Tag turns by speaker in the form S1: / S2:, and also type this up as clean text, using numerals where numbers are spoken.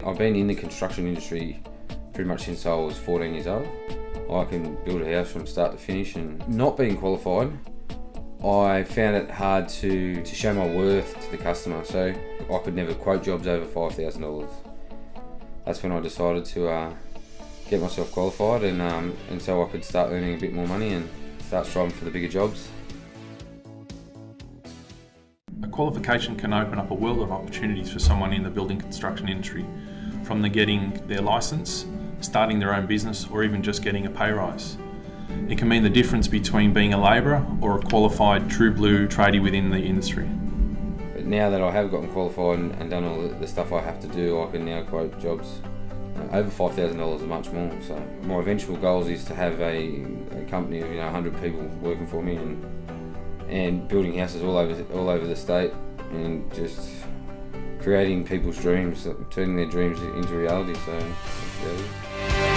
S1: I've been in the construction industry pretty much since I was 14 years old. I can build a house from start to finish, and not being qualified, I found it hard to show my worth to the customer, so I could never quote jobs over $5,000. That's when I decided to get myself qualified, and so I could start earning a bit more money and start striving for the bigger jobs.
S2: A qualification can open up a world of opportunities for someone in the building construction industry, from the getting their licence, starting their own business, or even just getting a pay rise. It can mean the difference between being a labourer or a qualified true blue tradie within the industry.
S1: But now that I have gotten qualified and done all the stuff I have to do, I can now quote jobs over $5,000 and much more. So my eventual goal is to have a company of 100 people working for me and building houses all over the state, and just creating people's dreams, turning their dreams into reality. So that's